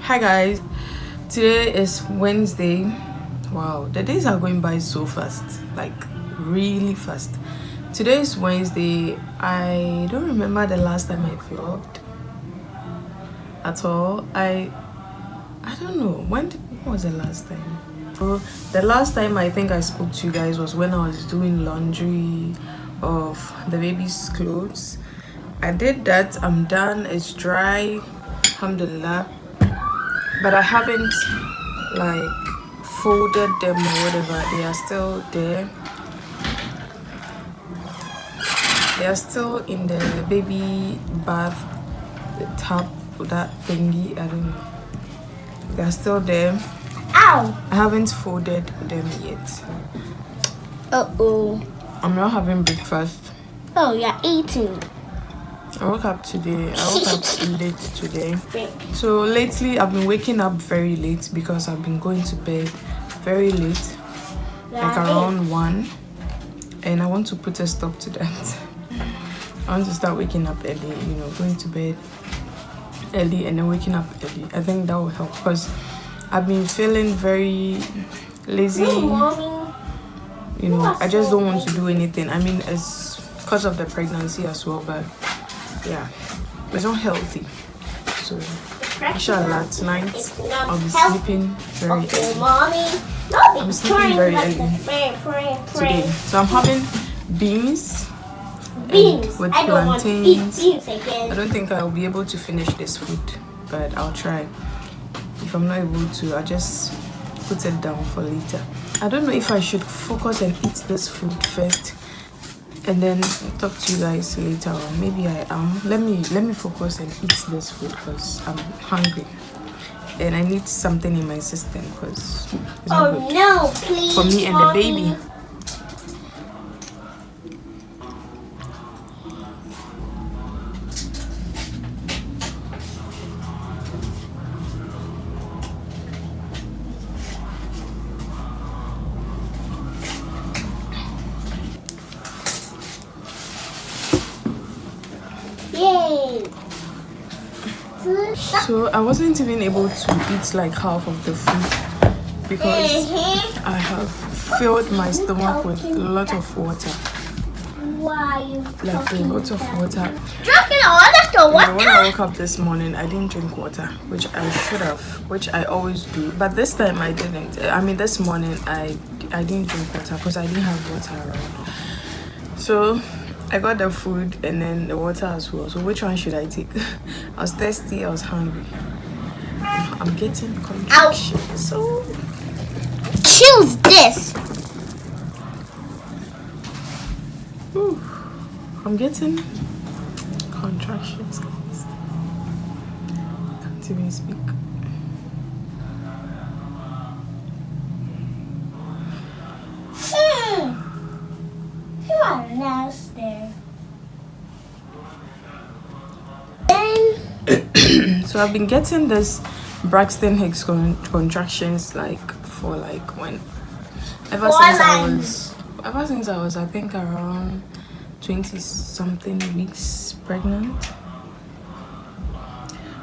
Hi guys, today is Wednesday. Wow, the days are going by so fast, like really fast. Today is Wednesday. I don't remember the last time I vlogged at all. I don't know when was the last time. So the last time I think I spoke to you guys was when I was doing laundry of the baby's clothes. I did that. I'm done. It's dry, alhamdulillah, but I haven't like folded them or whatever. They are still there. They are still in the baby bath, the tub, that thingy. I don't know. They are still there. Ow! I haven't folded them yet. I'm not having breakfast. Oh, you're eating. I woke up late today. So lately I've been waking up very late because I've been going to bed very late, like around 1, and I want to put a stop to that. I want to start waking up early, going to bed early and then waking up early. I think that will help because I've been feeling very lazy. I just don't want to do anything. I mean, it's because of the pregnancy as well, but yeah, it's not healthy. So inshallah tonight I'll be sleeping very early. I'm sleeping very early today. So I'm having beans with plantains. I don't think I'll be able to finish this food, but I'll try. If I'm not able to, I'll just put it down for later. I don't know if I should focus and eat this food first and then talk to you guys later on. Maybe I am. Let me focus and eat this food because I'm hungry and I need something in my system because it's not good no, please, for me and the baby. Yay! So I wasn't even able to eat like half of the food because I have filled my stomach with a lot of water. Why? Like a lot of water. Drinking a lot of water? When I woke up this morning, I didn't drink water, which I should have, which I always do. But this time I didn't. I mean, this morning I didn't drink water because I didn't have water around. So I got the food and then the water as well. So which one should I take? I was thirsty, I was hungry. I'm getting contractions. So choose this. ooh, I'm getting contractions, guys. Can't even speak. You are nasty. So I've been getting this Braxton Hicks contractions for when ever since I was I think around 20 something weeks pregnant.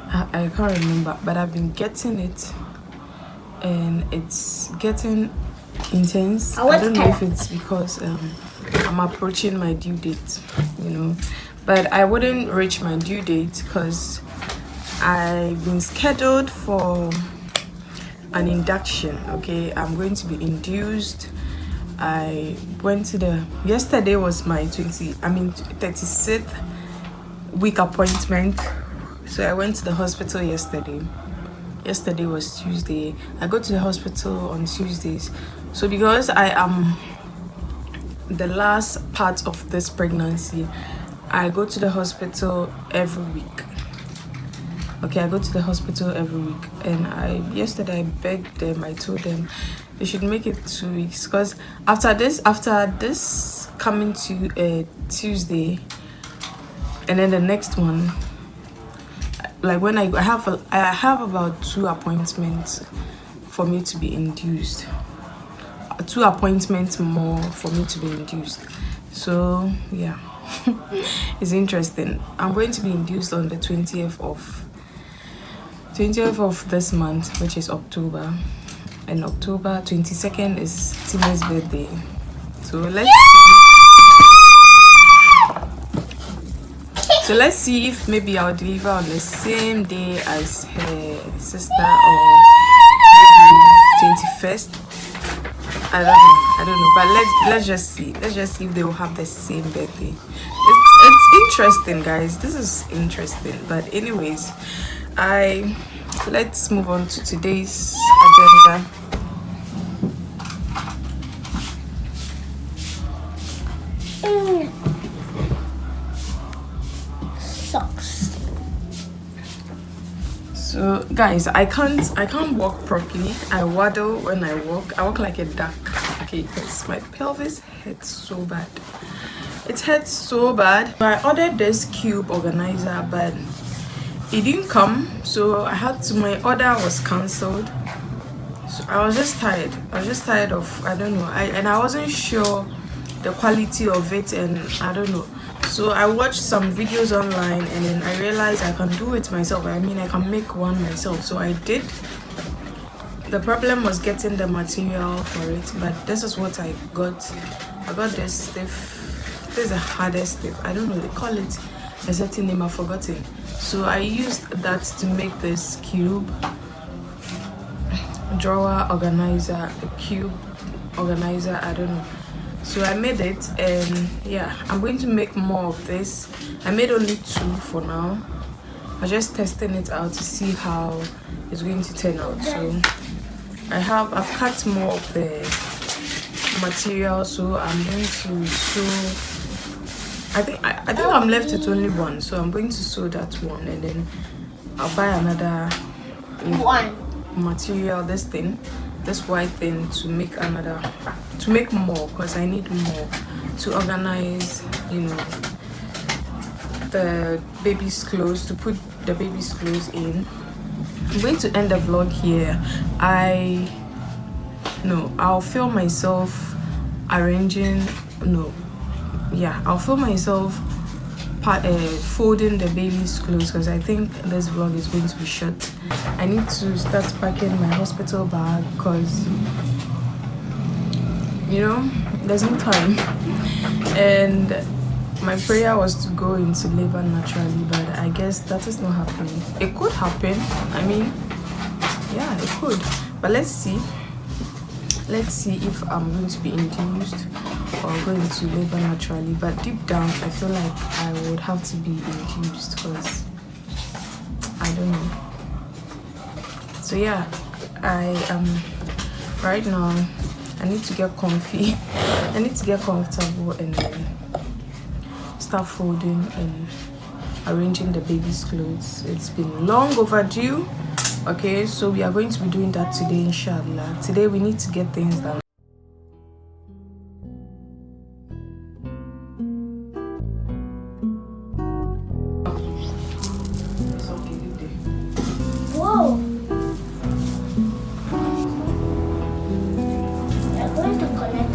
I can't remember, but I've been getting it and it's getting intense. I don't know if it's because I'm approaching my due date, but I wouldn't reach my due date because I've been scheduled for an induction. Okay, I'm going to be induced. I went to yesterday was my 36th week appointment. So I went to the hospital yesterday. Yesterday was Tuesday. I go to the hospital on Tuesdays. So because I am the last part of this pregnancy, I go to the hospital every week. Okay, I go to the hospital every week, and yesterday I begged them. I told them they should make it 2 weeks because after this coming to Tuesday, and then the next one, like when I have about 2 appointments for me to be induced. 2 appointments more for me to be induced. So yeah, it's interesting. I'm going to be induced on the 20th 20th of this month, which is October, and October 22nd is Tine's birthday. So let's see if maybe I'll deliver on the same day as her sister, or maybe 21st. I don't know, but let's just see. Let's just see if they will have the same birthday. It's interesting, guys. This is interesting. But anyways, let's move on to today's agenda. Socks. So guys, I can't walk properly. I waddle when I walk. I walk like a duck, okay, because my pelvis hurts so bad. It hurts so bad. I ordered this cube organizer, but it didn't come, so my order was cancelled. So I was just tired of, I don't know, and I wasn't sure the quality of it, and I don't know. So I watched some videos online, and then I realized I can do it myself. I mean, I can make one myself. So I did. The problem was getting the material for it, but this is what I got. I got this stiff. This is the hardest stiff. I don't know, they call it a certain name, I've forgotten. So I used that to make this cube drawer organizer, a cube organizer, I don't know. So I made it, and yeah, I'm going to make more of this. I made only 2 for now. I'm just testing it out to see how it's going to turn out. So I've cut more of the material, so I'm going to sew. I think I'm left with only one, so I'm going to sew that one, and then I'll buy another One. material, this white thing, to make more, because I need more to organize, you know, the baby's clothes, to put the baby's clothes in. I'm going to end the vlog here. I'll film myself arranging, I'll film myself folding the baby's clothes, because I think this vlog is going to be short. I need to start packing my hospital bag, because there's no time. And my prayer was to go into labor naturally, but I guess that is not happening. It could happen. I mean, yeah, it could, but let's see if I'm going to be induced or going to labor naturally. But deep down, I feel like I would have to be induced, because I don't know. So yeah, I am right now. I need to get comfy. I need to get comfortable, and then start folding and arranging the baby's clothes. It's been long overdue. Okay, so we are going to be doing that today, inshallah. Today we need to get things done. Whoa. We're going to connect.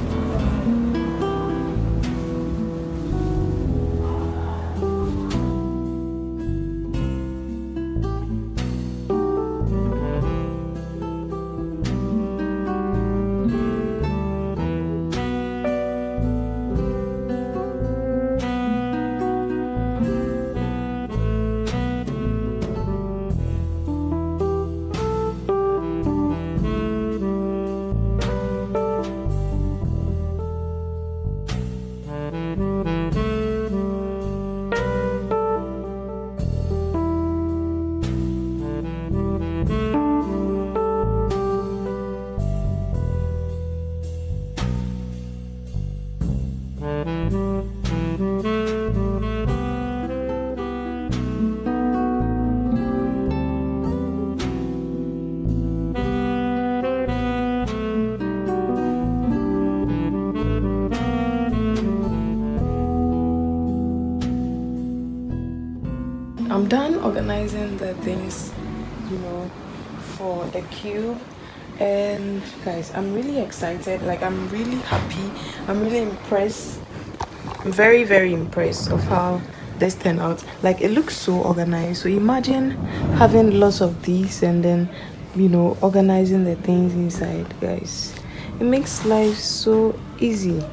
I'm done organizing the things, for the cube. And guys, I'm really excited. Like, I'm really happy. I'm really impressed. I'm very, very impressed of how this turned out. Like, it looks so organized. So imagine having lots of these and then, you know, organizing the things inside, guys. It makes life so easy.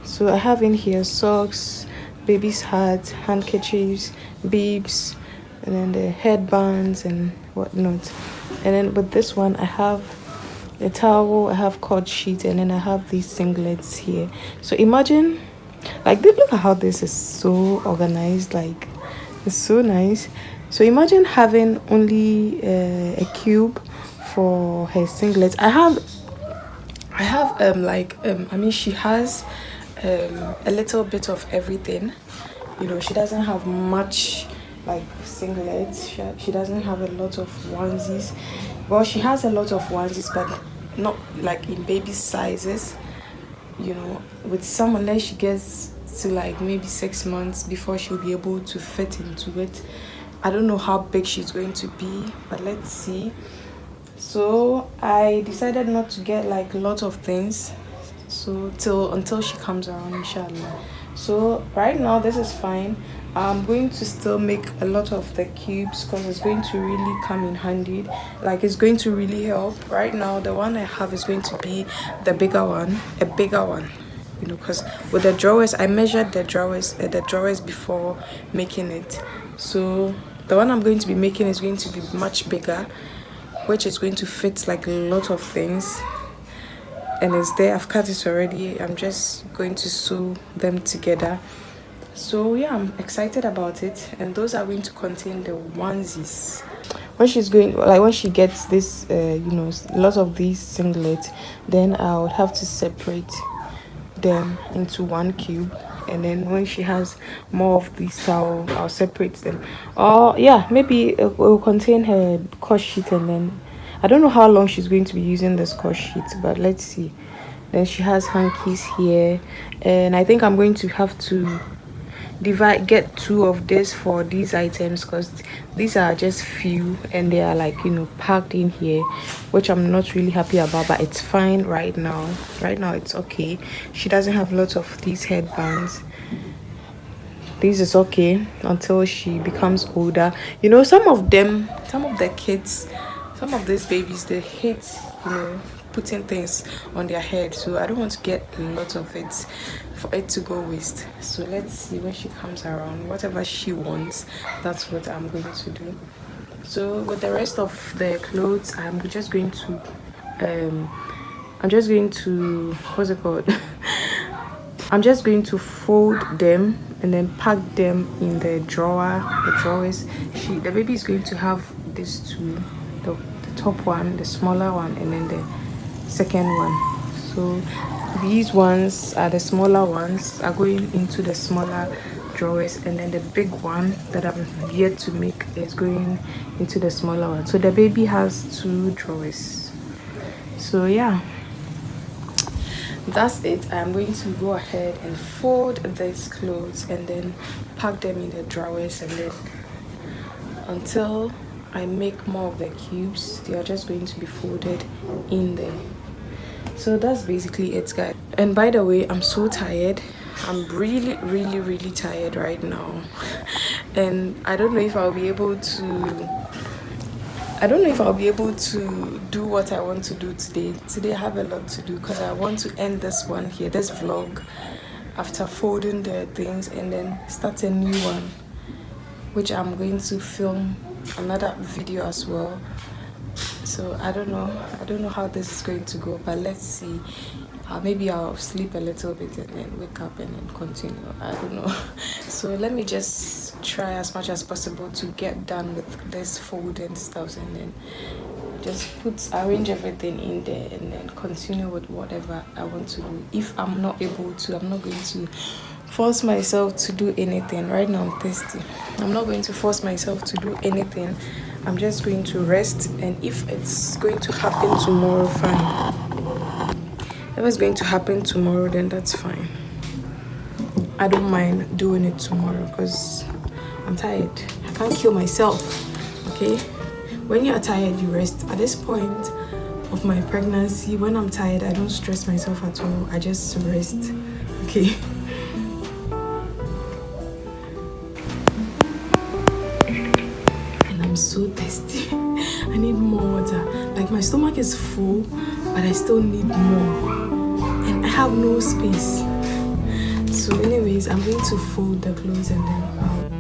So I have in here socks, baby's hats, handkerchiefs, bibs, and then the headbands and whatnot. And then with this one, I have a towel, I have cord sheet, and then I have these singlets here. So imagine, like, look at how this is so organized. Like, it's so nice. So imagine having only a cube for her singlets. I have I mean, she has a little bit of everything. You know, she doesn't have much like singlets. She doesn't have a lot of onesies. Well, she has a lot of onesies, but not like in baby sizes. You know, with some, unless she gets to like maybe 6 months before she'll be able to fit into it. I don't know how big she's going to be, but let's see. So I decided not to get like a lot of things, so until she comes around, inshallah. So right now this is fine. I'm going to still make a lot of the cubes because it's going to really come in handy. Like, it's going to really help. Right now the one I have is going to be the bigger one, a bigger one, you know, because with the drawers I measured the drawers before making it. So the one I'm going to be making is going to be much bigger, which is going to fit like a lot of things. And it's there, I've cut it already. I'm just going to sew them together. So yeah, I'm excited about it. And those are going to contain the onesies. When she gets this you know, lots of these singlets, then I'll have to separate them into one cube. And then when she has more of these towel, I'll separate them. Or yeah, maybe it will contain her cut sheet, and then I don't know how long she's going to be using this cut sheet, but let's see. Then she has hankies here, and I think I'm going to have to get 2 of this for these items, because these are just few and they are like, you know, packed in here, which I'm not really happy about, but it's fine right now. It's okay. She doesn't have lots of these headbands. This is okay until she becomes older. You know, some of the kids, some of these babies, they hate, you know, putting things on their head. So I don't want to get a lot of it for it to go waste. So let's see when she comes around. Whatever she wants, that's what I'm going to do. So with the rest of the clothes, I'm just going to what's it called? I'm just going to fold them and then pack them in the drawers. The baby is going to have these 2, the top one, the smaller one, and then the second one. So these ones are the smaller ones, are going into the smaller drawers, and then the big one that I'm yet to make is going into the smaller one. So the baby has 2 drawers. So yeah, that's it. I'm going to go ahead and fold these clothes and then pack them in the drawers, and then until I make more of the cubes, they are just going to be folded in there. So that's basically it, guys. And by the way, I'm so tired. I'm really tired right now, and I don't know if I'll be able to do what I want to do today. I have a lot to do because I want to end this one here, this vlog, after folding the things, and then start a new one, which I'm going to film another video as well. So I don't know how this is going to go, but let's see. Maybe I'll sleep a little bit and then wake up and then continue. I don't know. So let me just try as much as possible to get done with this folding stuff, and then just arrange everything in there and then continue with whatever I want to do. If I'm not able to, I'm not going to force myself to do anything. Right now I'm thirsty. I'm not going to force myself to do anything. I'm just going to rest, and if it's going to happen tomorrow, fine. If it's going to happen tomorrow, then that's fine. I don't mind doing it tomorrow because I'm tired. I can't kill myself, okay? When you're tired, you rest. At this point of my pregnancy, when I'm tired, I don't stress myself at all. I just rest, okay? I'm so thirsty. I need more water. Like my stomach is full, but I still need more. And I have no space. So anyways, I'm going to fold the clothes and then